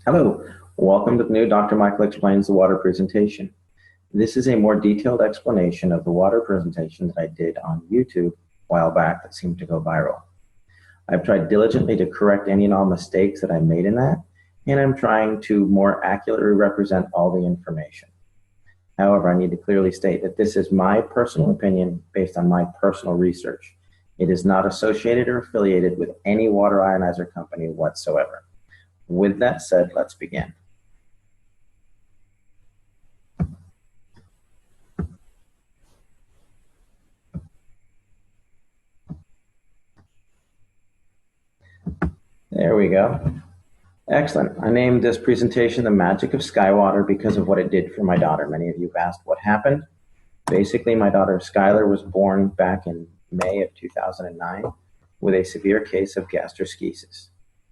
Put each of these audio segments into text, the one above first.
Hello, welcome to the new Dr. Michael Explains the Water presentation. This is a more detailed explanation of the water presentation that I did on YouTube a while back that seemed to go viral. I've tried diligently to correct any and all mistakes that I made in that, and I'm trying to more accurately represent all the information. However, I need to clearly state that this is my personal opinion based on my personal research. It is not associated or affiliated with any water ionizer company whatsoever. With that said, let's begin. There we go. Excellent. I named this presentation The Magic of Skywater because of what it did for my daughter. Many of you have asked what happened. Basically, my daughter Skylar was born back in May of 2009 with a severe case of gastroschisis.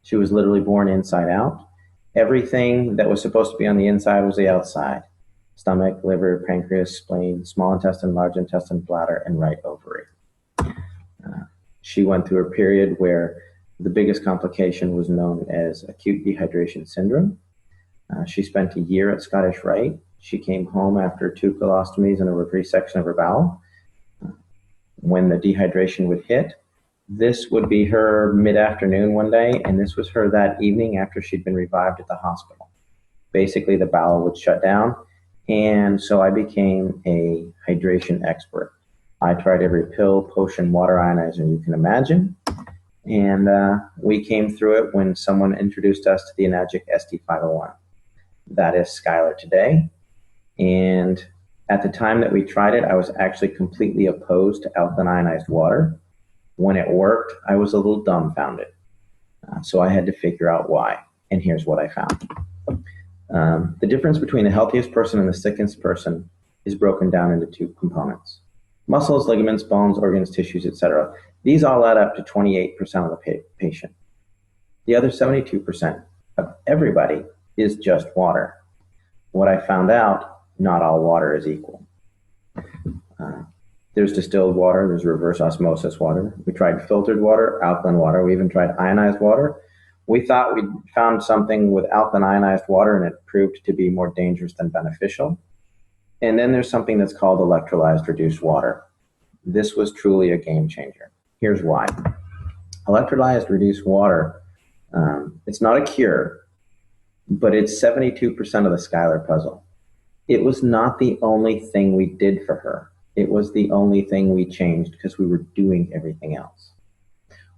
She was literally born inside out. Everything that was supposed to be on the inside was the outside. Stomach, liver, pancreas, spleen, small intestine, large intestine, bladder, and right ovary. She went through a period where the biggest complication was known as acute dehydration syndrome. She spent a year at Scottish Rite. She came home after 2 colostomies and a resection of her bowel. When the dehydration would hit, this would be her mid-afternoon one day, and this was her that evening after she'd been revived at the hospital. Basically, the bowel would shut down, and so I became a hydration expert. I tried every pill, potion, water ionizer you can imagine, and we came through it when someone introduced us to the Enagic SD501. That is Skylar today, and at the time that we tried it, I was actually completely opposed to alkaline ionized water. When it worked, I was a little dumbfounded. So I had to figure out why, and here's what I found. The difference between the healthiest person and the sickest person is broken down into 2 components. Muscles, ligaments, bones, organs, tissues, etc. These all add up to 28% of the patient. The other 72% of everybody is just water. What I found out, not all water is equal. There's distilled water, there's reverse osmosis water. We tried filtered water, alkaline water, we even tried ionized water. We thought we'd found something with alkaline ionized water and it proved to be more dangerous than beneficial. And then there's something that's called electrolyzed reduced water. This was truly a game changer. Here's why. Electrolyzed reduced water, it's not a cure, but it's 72% of the Skylar puzzle. It was not the only thing we did for her. It was the only thing we changed because we were doing everything else.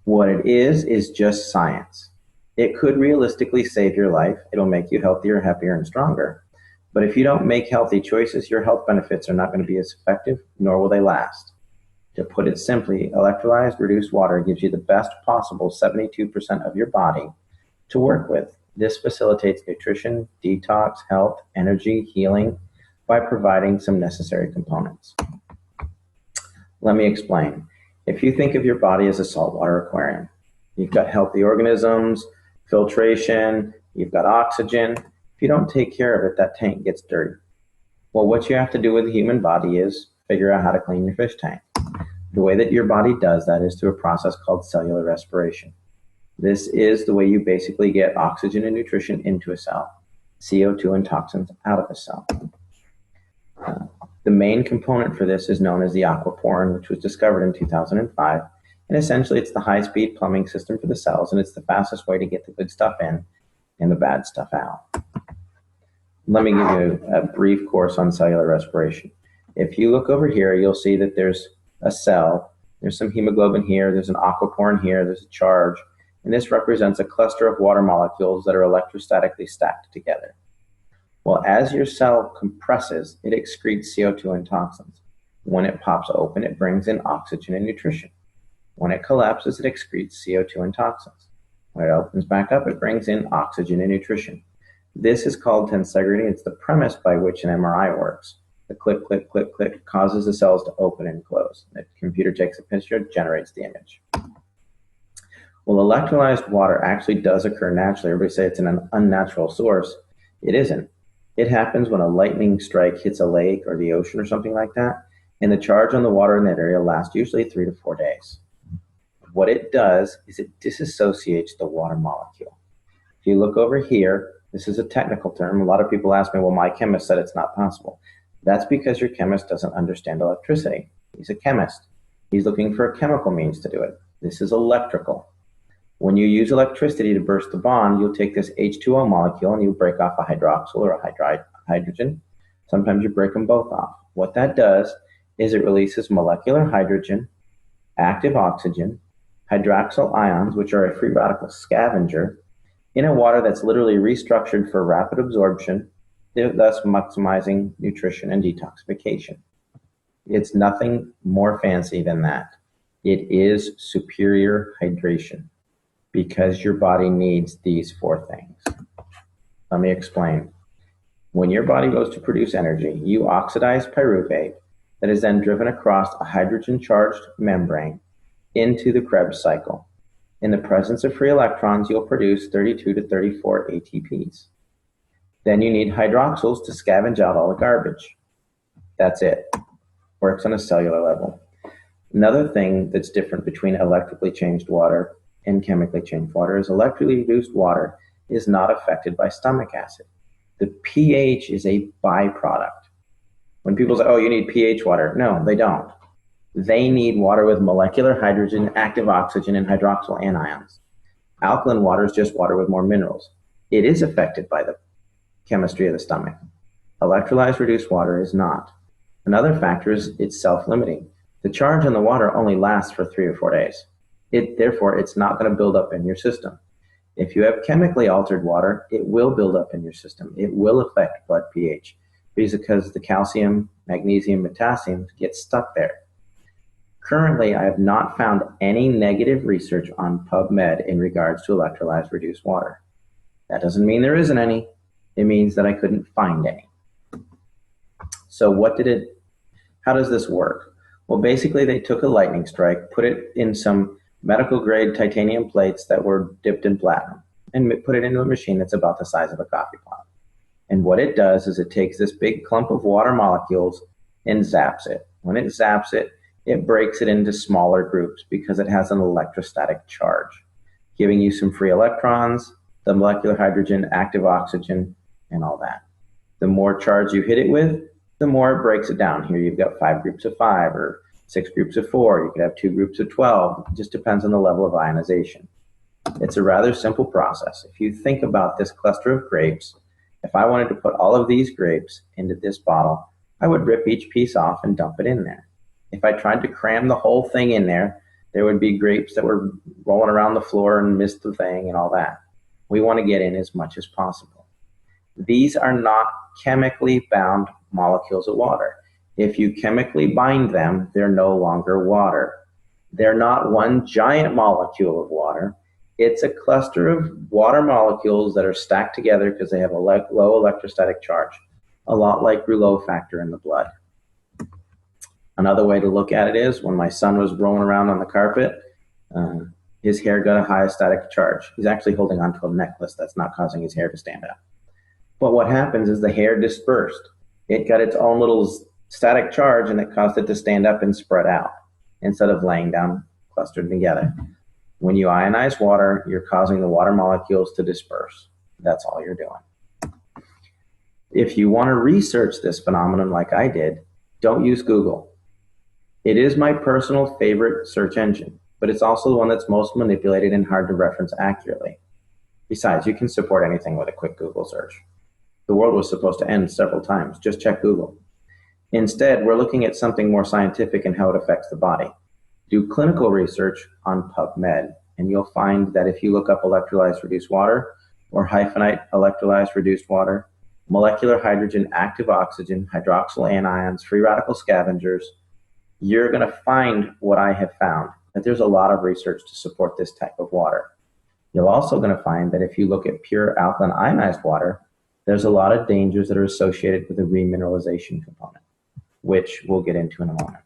What it is just science. It could realistically save your life. It'll make you healthier, happier, and stronger. But if you don't make healthy choices, your health benefits are not going to be as effective, nor will they last. To put it simply, electrolyzed reduced water gives you the best possible 72% of your body to work with. This facilitates nutrition, detox, health, energy, healing by providing some necessary components. Let me explain. If you think of your body as a saltwater aquarium, you've got healthy organisms, filtration, you've got oxygen. If you don't take care of it, that tank gets dirty. Well, what you have to do with the human body is figure out how to clean your fish tank. The way that your body does that is through a process called cellular respiration. This is the way you basically get oxygen and nutrition into a cell, CO2 and toxins out of a cell. The main component for this is known as the aquaporin, which was discovered in 2005. And essentially, it's the high-speed plumbing system for the cells, and it's the fastest way to get the good stuff in and the bad stuff out. Let me give you a brief course on cellular respiration. If you look over here, you'll see that there's a cell. There's some hemoglobin here. There's an aquaporin here. There's a charge. And this represents a cluster of water molecules that are electrostatically stacked together. Well, as your cell compresses, it excretes CO2 and toxins. When it pops open, it brings in oxygen and nutrition. When it collapses, it excretes CO2 and toxins. When it opens back up, it brings in oxygen and nutrition. This is called tensegrity. It's the premise by which an MRI works. The click, click, click, click causes the cells to open and close. The computer takes a picture, generates the image. Well, electrolyzed water actually does occur naturally. Everybody say it's an unnatural source. It isn't. It happens when a lightning strike hits a lake or the ocean or something like that, and the charge on the water in that area lasts usually 3 to 4 days. What it does is it disassociates the water molecule. If you look over here, This is a technical term. A lot of people ask me, well, my chemist said it's not possible. That's because your chemist doesn't understand electricity. He's a chemist. He's looking for a chemical means to do it. This is electrical. When you use electricity to burst the bond, you'll take this H2O molecule and you break off a hydroxyl or a hydrogen. Sometimes you break them both off. What that does is it releases molecular hydrogen, active oxygen, hydroxyl ions, which are a free radical scavenger, in a water that's literally restructured for rapid absorption, thus maximizing nutrition and detoxification. It's nothing more fancy than that. It is superior hydration because your body needs these four things. Let me explain. When your body goes to produce energy, you oxidize pyruvate that is then driven across a hydrogen-charged membrane into the Krebs cycle. In the presence of free electrons, you'll produce 32 to 34 ATPs. Then you need hydroxyls to scavenge out all the garbage. That's it. Works on a cellular level. Another thing that's different between electrically changed water and chemically changed water is electrically reduced water is not affected by stomach acid. The pH is a byproduct. When people say, oh, you need pH water, no, they don't. They need water with molecular hydrogen, active oxygen, and hydroxyl anions. Alkaline water is just water with more minerals. It is affected by the chemistry of the stomach. Electrolyzed reduced water is not. Another factor is it's self-limiting. The charge on the water only lasts for 3 or 4 days. Therefore, it's not going to build up in your system. If you have chemically altered water, it will build up in your system. It will affect blood pH because the calcium, magnesium, potassium get stuck there. Currently, I have not found any negative research on PubMed in regards to electrolyzed reduced water. That doesn't mean there isn't any. It means that I couldn't find any. So how does this work? Well, basically they took a lightning strike, put it in some medical grade titanium plates that were dipped in platinum and put it into a machine that's about the size of a coffee pot. And what it does is it takes this big clump of water molecules and zaps it. When it zaps it, it breaks it into smaller groups because it has an electrostatic charge, giving you some free electrons, the molecular hydrogen, active oxygen, and all that. The more charge you hit it with, the more it breaks it down. Here you've got 5 groups of 5 or 6 groups of 4. You could have 2 groups of 12. It just depends on the level of ionization. It's a rather simple process. If you think about this cluster of grapes, if I wanted to put all of these grapes into this bottle, I would rip each piece off and dump it in there. If I tried to cram the whole thing in there, there would be grapes that were rolling around the floor and missed the thing and all that. We want to get in as much as possible. These are not chemically bound molecules of water. If you chemically bind them, they're no longer water. They're not one giant molecule of water. It's a cluster of water molecules that are stacked together because they have a low electrostatic charge, a lot like Rouleau factor in the blood. Another way to look at it is when my son was rolling around on the carpet, his hair got a high static charge. He's actually holding onto a necklace that's not causing his hair to stand up. But what happens is the hair dispersed. It got its own little static charge and it caused it to stand up and spread out instead of laying down clustered together. When you ionize water, you're causing the water molecules to disperse. That's all you're doing. If you want to research this phenomenon like I did, don't use Google. It is my personal favorite search engine, but it's also the one that's most manipulated and hard to reference accurately. Besides, you can support anything with a quick Google search. The world was supposed to end several times. Just check Google. Instead, we're looking at something more scientific and how it affects the body. Do clinical research on PubMed, and you'll find that if you look up electrolyzed reduced water or hyphenate electrolyzed reduced water, molecular hydrogen, active oxygen, hydroxyl anions, free radical scavengers, you're going to find what I have found, that there's a lot of research to support this type of water. You're also going to find that if you look at pure alkaline ionized water, there's a lot of dangers that are associated with the remineralization component, which we'll get into in a moment.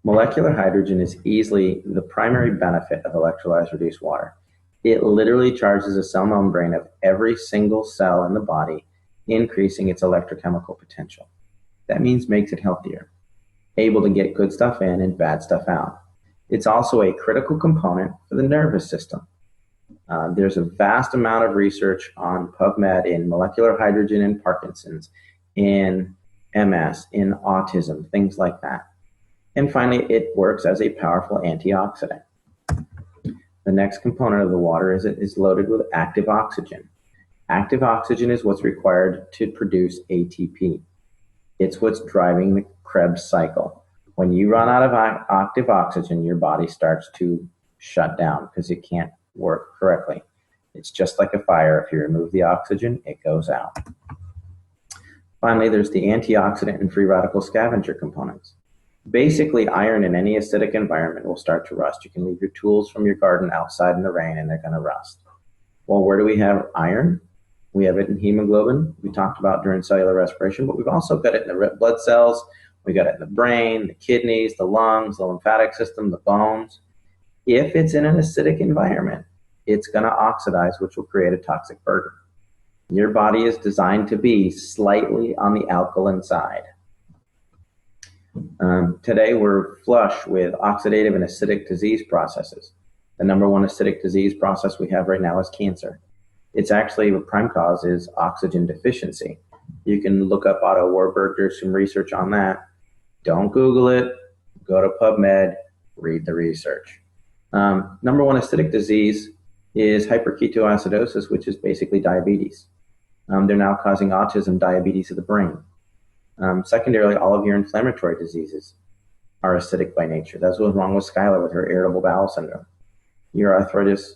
Molecular hydrogen is easily the primary benefit of electrolyzed reduced water. It literally charges the cell membrane of every single cell in the body, increasing its electrochemical potential. That means makes it healthier, able to get good stuff in and bad stuff out. It's also a critical component for the nervous system. There's a vast amount of research on PubMed in molecular hydrogen in Parkinson's, in MS, in autism, things like that. And finally, it works as a powerful antioxidant. The next component of the water is it is loaded with active oxygen. Active oxygen is what's required to produce ATP. It's what's driving the Krebs cycle. When you run out of active oxygen, your body starts to shut down because it can't work correctly. It's just like a fire. If you remove the oxygen, it goes out. Finally, there's the antioxidant and free radical scavenger components. Basically, iron in any acidic environment will start to rust. You can leave your tools from your garden outside in the rain and they're going to rust. Well, where do we have iron? We have it in hemoglobin, we talked about during cellular respiration, but we've also got it in the red blood cells. We got it in the brain, the kidneys, the lungs, the lymphatic system, the bones. If it's in an acidic environment, it's going to oxidize, which will create a toxic burden. Your body is designed to be slightly on the alkaline side. Today, we're flush with oxidative and acidic disease processes. The number one acidic disease process we have right now is cancer. It's actually, the prime cause is oxygen deficiency. You can look up Otto Warburg, there's some research on that. Don't Google it, go to PubMed, read the research. Number one acidic disease is hyperketoacidosis, which is basically diabetes. They're now causing autism, diabetes of the brain. Secondarily, all of your inflammatory diseases are acidic by nature. That's what's wrong with Skylar with her irritable bowel syndrome. Your arthritis,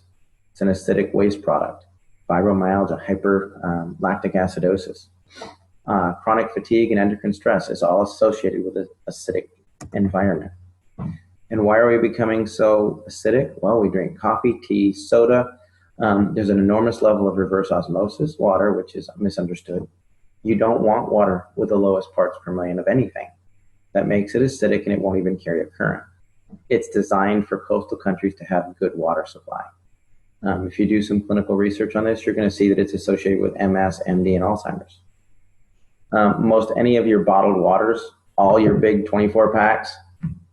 it's an acidic waste product. Fibromyalgia, hyperlactic acidosis. Chronic fatigue and endocrine stress is all associated with an acidic environment. And why are we becoming so acidic? Well, we drink coffee, tea, soda. There's an enormous level of reverse osmosis, water, which is misunderstood. You don't want water with the lowest parts per million of anything. That makes it acidic and it won't even carry a current. It's designed for coastal countries to have good water supply. If you do some clinical research on this, you're going to see that it's associated with MS, MD, and Alzheimer's. Most any of your bottled waters, all your big 24 packs,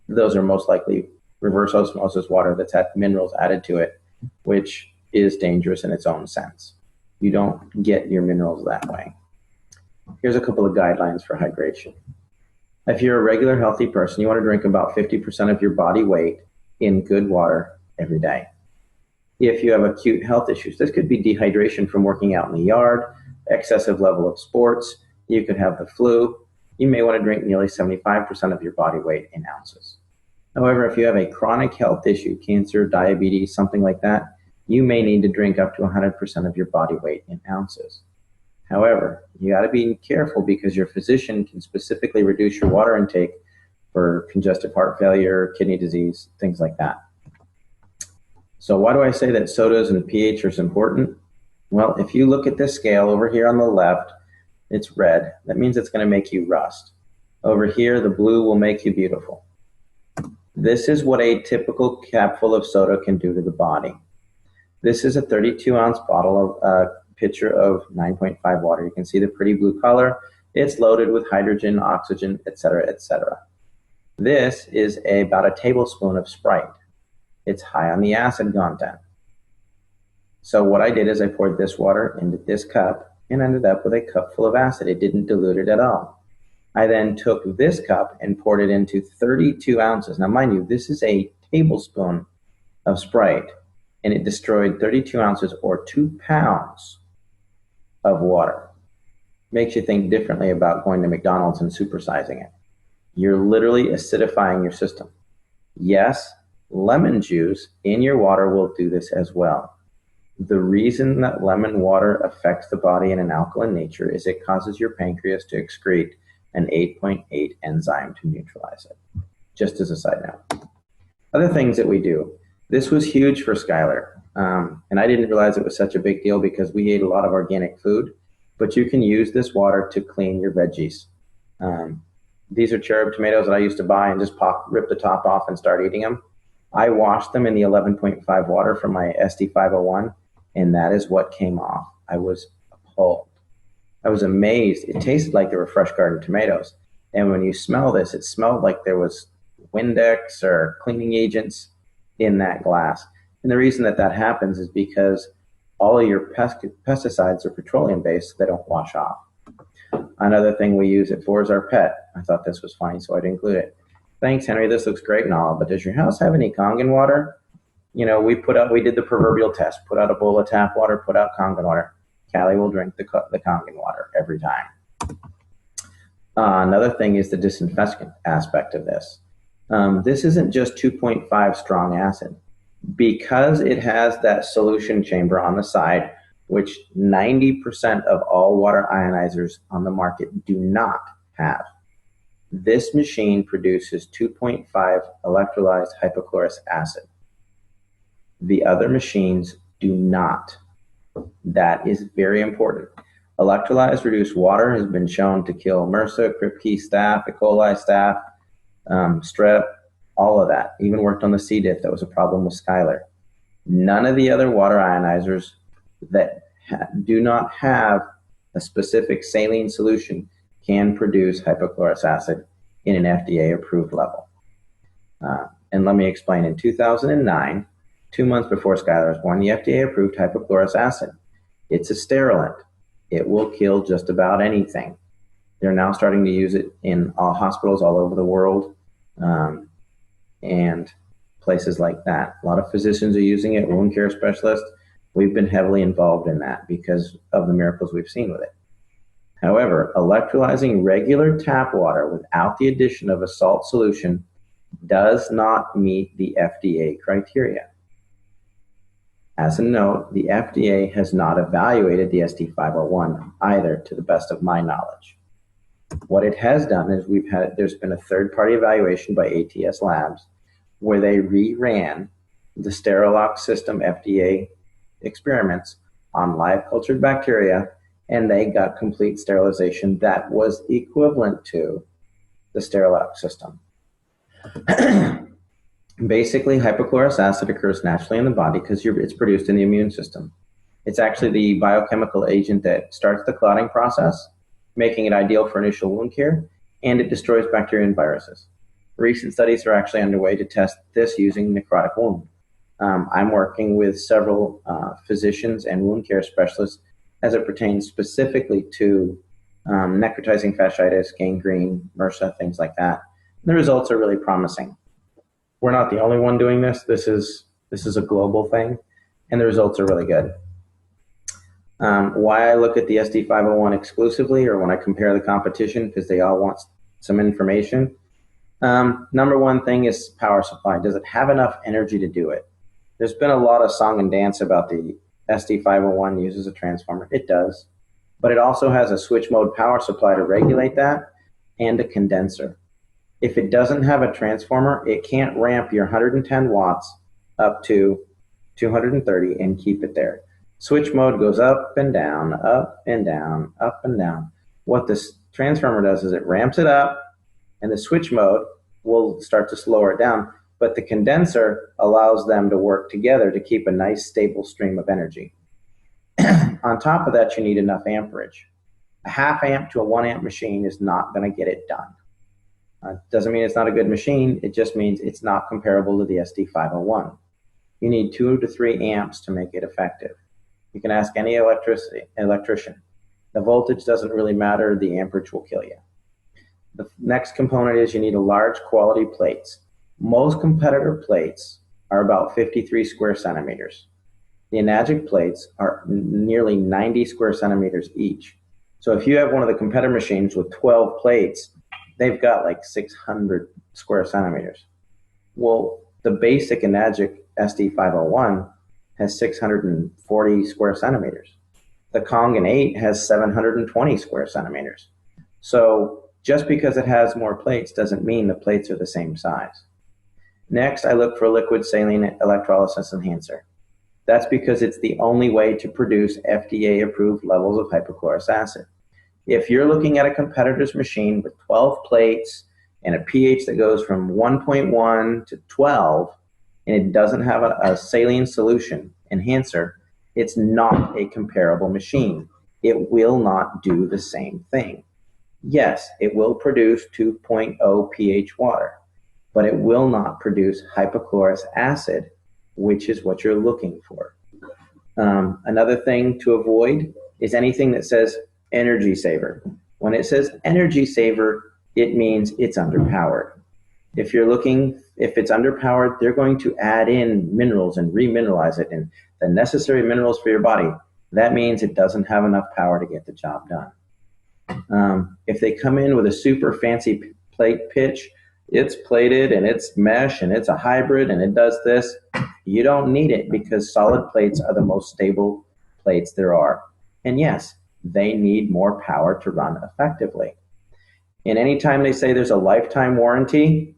those are most likely reverse osmosis water that's had minerals added to it, which is dangerous in its own sense. You don't get your minerals that way. Here's a couple of guidelines for hydration. If you're a regular healthy person, you want to drink about 50% of your body weight in good water every day. If you have acute health issues, this could be dehydration from working out in the yard, excessive level of sports, you could have the flu, you may want to drink nearly 75% of your body weight in ounces. However, if you have a chronic health issue, cancer, diabetes, something like that, you may need to drink up to 100% of your body weight in ounces. However, you got to be careful because your physician can specifically reduce your water intake for congestive heart failure, kidney disease, things like that. So why do I say that sodas and pH are important? Well, if you look at this scale over here on the left, it's red. That means it's going to make you rust. Over here, the blue will make you beautiful. This is what a typical capful of soda can do to the body. This is a 32-ounce bottle of pitcher of 9.5 water. You can see the pretty blue color. It's loaded with hydrogen, oxygen, etc., etc. This is about a tablespoon of Sprite. It's high on the acid content. So what I did is I poured this water into this cup and ended up with a cup full of acid. It didn't dilute it at all. I then took this cup and poured it into 32 ounces. Now, mind you, this is a tablespoon of Sprite, and it destroyed 32 ounces or 2 pounds of water. Makes you think differently about going to McDonald's and supersizing it. You're literally acidifying your system. Yes, lemon juice in your water will do this as well. The reason that lemon water affects the body in an alkaline nature is it causes your pancreas to excrete an 8.8 enzyme to neutralize it. Just as a side note. Other things that we do. This was huge for Skylar. And I didn't realize it was such a big deal because we ate a lot of organic food. But you can use this water to clean your veggies. These are cherub tomatoes that I used to buy and just rip the top off and start eating them. I washed them in the 11.5 water from my SD501, and that is what came off. I was appalled. I was amazed. It tasted like they were fresh garden tomatoes. And when you smell this, it smelled like there was Windex or cleaning agents in that glass. And the reason that that happens is because all of your pesticides are petroleum-based, so they don't wash off. Another thing we use it for is our pet. I thought this was funny, so I'd include it. Thanks, Henry. This looks great and all, but does your house have any Kangen water? You know, we did the proverbial test. Put out a bowl of tap water, put out Kangen water. Callie will drink the Kangen water every time. Another thing is the disinfectant aspect of this. This isn't just 2.5 strong acid. Because it has that solution chamber on the side, which 90% of all water ionizers on the market do not have. This machine produces 2.5 electrolyzed hypochlorous acid. The other machines do not. That is very important. Electrolyzed reduced water has been shown to kill MRSA, Kripke staph, E. coli staph, strep, all of that. Even worked on the C. diff. That was a problem with Skylar. None of the other water ionizers that do not have a specific saline solution can produce hypochlorous acid in an FDA-approved level. And let me explain. In 2009, 2 months before Skylar was born, the FDA approved hypochlorous acid. It's a sterilant. It will kill just about anything. They're now starting to use it in all hospitals all over the world and places like that. A lot of physicians are using it, wound care specialists. We've been heavily involved in that because of the miracles we've seen with it. However, electrolyzing regular tap water without the addition of a salt solution does not meet the FDA criteria. As a note, the FDA has not evaluated the ST501 either, to the best of my knowledge. What it has done is there's been a third-party evaluation by ATS Labs where they reran the Sterilox system FDA experiments on live cultured bacteria, and they got complete sterilization that was equivalent to the Sterilox system. Basically, hypochlorous acid occurs naturally in the body because it's produced in the immune system. It's actually the biochemical agent that starts the clotting process, making it ideal for initial wound care, and it destroys bacteria and viruses. Recent studies are actually underway to test this using necrotic wound. I'm working with several physicians and wound care specialists as it pertains specifically to necrotizing fasciitis, gangrene, MRSA, things like that. And the results are really promising. We're not the only one doing this. This is a global thing, and the results are really good. Why I look at the SD501 exclusively, or when I compare the competition, because they all want some information. Number one thing is power supply. Does it have enough energy to do it? There's been a lot of song and dance about the SD501 uses a transformer. It does, but it also has a switch mode power supply to regulate that and a condenser. If it doesn't have a transformer, it can't ramp your 110 watts up to 230 and keep it there. Switch mode goes up and down, up and down, up and down. What this transformer does is it ramps it up, and the switch mode will start to slow it down, but the condenser allows them to work together to keep a nice stable stream of energy. On top of that, you need enough amperage. A half amp to a 1 amp machine is not going to get it done. Doesn't mean it's not a good machine, it just means it's not comparable to the SD501. You need 2 to 3 amps to make it effective. You can ask any electrician. The voltage doesn't really matter, the amperage will kill you. The next component is you need a large quality plates. Most competitor plates are about 53 square centimeters. The Enagic plates are nearly 90 square centimeters each. So if you have one of the competitor machines with 12 plates, they've got like 600 square centimeters. Well, the basic Enagic SD501 has 640 square centimeters. The Kangen 8 has 720 square centimeters. So just because it has more plates doesn't mean the plates are the same size. Next, I look for a liquid saline electrolysis enhancer. That's because it's the only way to produce FDA-approved levels of hypochlorous acid. If you're looking at a competitor's machine with 12 plates and a pH that goes from 1.1 to 12, and it doesn't have a saline solution enhancer, it's not a comparable machine. It will not do the same thing. Yes, it will produce 2.0 pH water, but it will not produce hypochlorous acid which is what you're looking for. Another thing to avoid is anything that says energy saver. When it says energy saver, it means it's underpowered. If it's underpowered, they're going to add in minerals and remineralize it and the necessary minerals for your body. That means it doesn't have enough power to get the job done. If they come in with a super fancy plate pitch, it's plated and it's mesh and it's a hybrid and it does this, you don't need it because solid plates are the most stable plates there are. And yes, they need more power to run effectively. And anytime they say there's a lifetime warranty,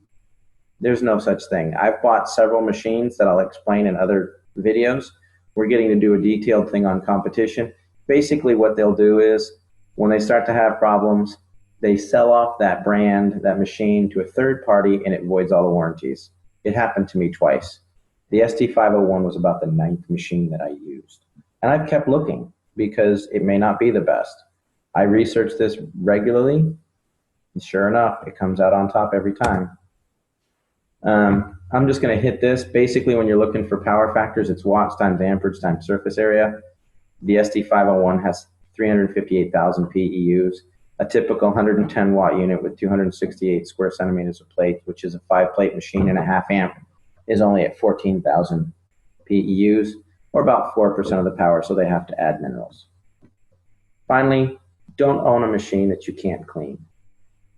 there's no such thing. I've bought several machines that I'll explain in other videos. We're getting to do a detailed thing on competition. Basically what they'll do is when they start to have problems, they sell off that brand, that machine to a third party and it voids all the warranties. It happened to me twice. The ST501 was about the 9th machine that I used. And I've kept looking because it may not be the best. I research this regularly, and sure enough, it comes out on top every time. I'm just going to hit this. Basically, when you're looking for power factors, it's watts times amperage times surface area. The ST501 has 358,000 PEUs. A typical 110 watt unit with 268 square centimeters of plate, which is a 5-plate machine and a half amp, is only at 14,000 PEUs, or about 4% of the power, so they have to add minerals. Finally, don't own a machine that you can't clean.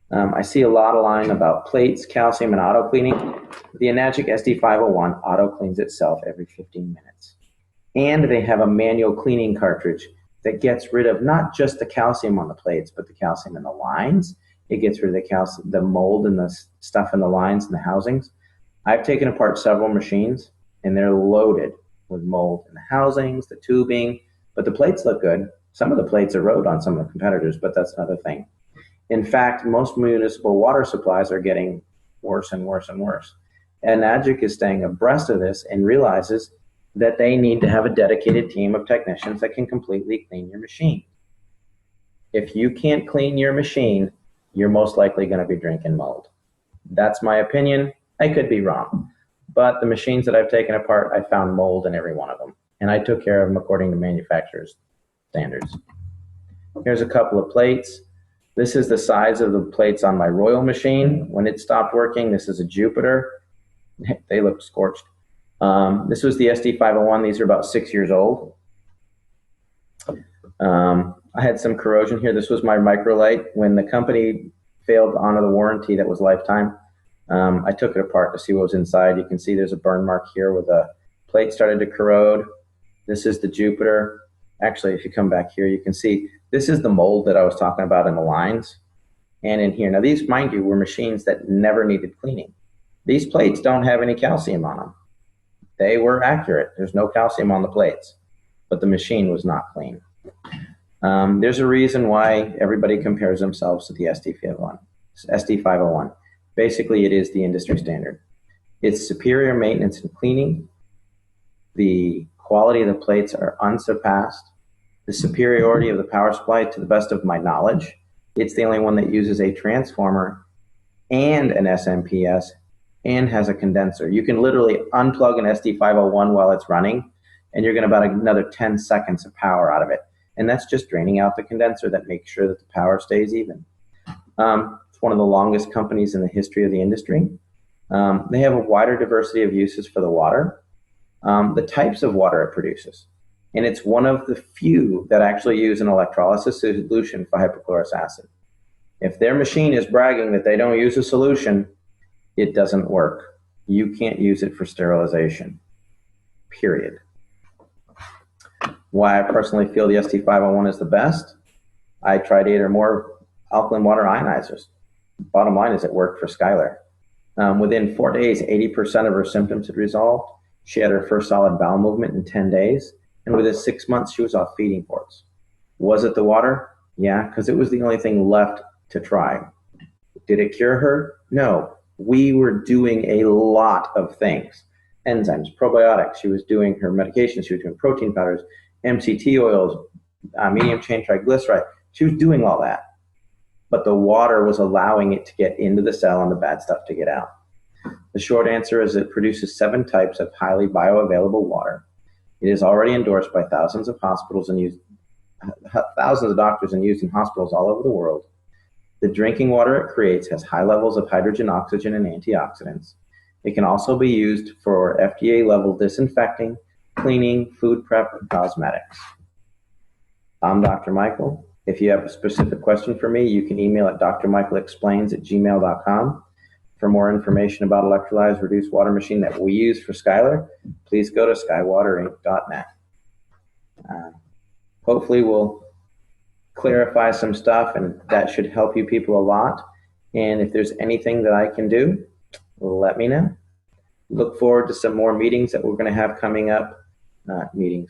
I see a lot of line about plates, calcium, and auto cleaning. The Enagic SD501 auto cleans itself every 15 minutes. And they have a manual cleaning cartridge that gets rid of not just the calcium on the plates, but the calcium in the lines. It gets rid of the calcium, the mold and the stuff in the lines and the housings. I've taken apart several machines, and they're loaded with mold in the housings, the tubing, but the plates look good. Some of the plates erode on some of the competitors, but that's another thing. In fact, most municipal water supplies are getting worse and worse and worse. And Enagic is staying abreast of this and realizes that they need to have a dedicated team of technicians that can completely clean your machine. If you can't clean your machine, you're most likely going to be drinking mold. That's my opinion. I could be wrong. But the machines that I've taken apart, I found mold in every one of them. And I took care of them according to manufacturer's standards. Here's a couple of plates. This is the size of the plates on my Royal machine. When it stopped working, this is a Jupiter. They look scorched. This was the SD501. These are about 6 years old. I had some corrosion here. This was my microlight. When the company failed to honor the warranty that was lifetime, I took it apart to see what was inside. You can see there's a burn mark here where the plate started to corrode. This is the Jupiter. Actually, if you come back here, you can see this is the mold that I was talking about in the lines and in here. Now, these, mind you, were machines that never needed cleaning. These plates don't have any calcium on them. They were accurate. There's no calcium on the plates, but the machine was not clean. There's a reason why everybody compares themselves to the SD501. Basically, it is the industry standard. It's superior maintenance and cleaning. The quality of the plates are unsurpassed. The superiority of the power supply, to the best of my knowledge, it's the only one that uses a transformer and an SMPS and has a condenser. You can literally unplug an SD501 while it's running, and you're going to about another 10 seconds of power out of it. And that's just draining out the condenser that makes sure that the power stays even. It's one of the longest companies in the history of the industry. They have a wider diversity of uses for the water, the types of water it produces. And it's one of the few that actually use an electrolysis solution for hypochlorous acid. If their machine is bragging that they don't use a solution, it doesn't work. You can't use it for sterilization, period. Why I personally feel the ST501 is the best, I tried 8 or more alkaline water ionizers. Bottom line is it worked for Skylar. Within 4 days, 80% of her symptoms had resolved. She had her first solid bowel movement in 10 days. And within 6 months, she was off feeding ports. Was it the water? Yeah, because it was the only thing left to try. Did it cure her? No. We were doing a lot of things. Enzymes, probiotics. She was doing her medications. She was doing protein powders, MCT oils, medium chain triglyceride. She was doing all that. But the water was allowing it to get into the cell and the bad stuff to get out. The short answer is it produces 7 types of highly bioavailable water. It is already endorsed by thousands of hospitals and used thousands of doctors and used in hospitals all over the world. The drinking water it creates has high levels of hydrogen, oxygen, and antioxidants. It can also be used for FDA-level disinfecting, cleaning, food prep, and cosmetics. I'm Dr. Michael. If you have a specific question for me, you can email at drmichaelexplains@gmail.com. For more information about electrolyzed reduced water machine that we use for Skylar, please go to skywaterinc.net. Hopefully we'll clarify some stuff, and that should help you people a lot. And if there's anything that I can do, let me know. Look forward to some more meetings that we're going to have coming up,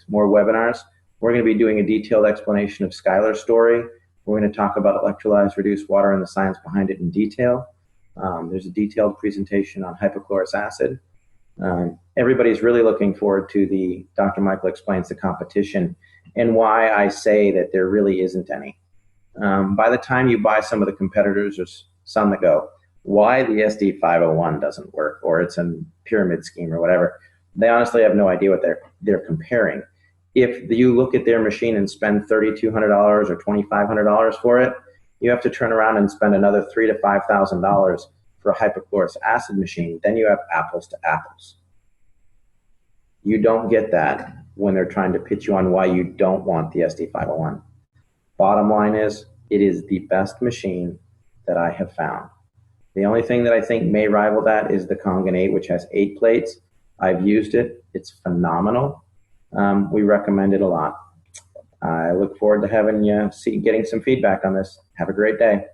more webinars. We're going to be doing a detailed explanation of Skylar's story. We're going to talk about electrolyzed reduced water and the science behind it in detail. There's a detailed presentation on hypochlorous acid. Everybody's really looking forward to the Dr. Michael Explains the competition and why I say that there really isn't any. By the time you buy some of the competitors, there's some that go, why the SD501 doesn't work, or it's a pyramid scheme or whatever. They honestly have no idea what they're comparing. If you look at their machine and spend $3,200 or $2,500 for it, you have to turn around and spend another $3,000 to $5,000 for a hypochlorous acid machine. Then you have apples to apples. You don't get that when they're trying to pitch you on why you don't want the SD501. Bottom line is, it is the best machine that I have found. The only thing that I think may rival that is the Kangen 8, which has 8 plates. I've used it. It's phenomenal. We recommend it a lot. I look forward to having you getting some feedback on this. Have a great day.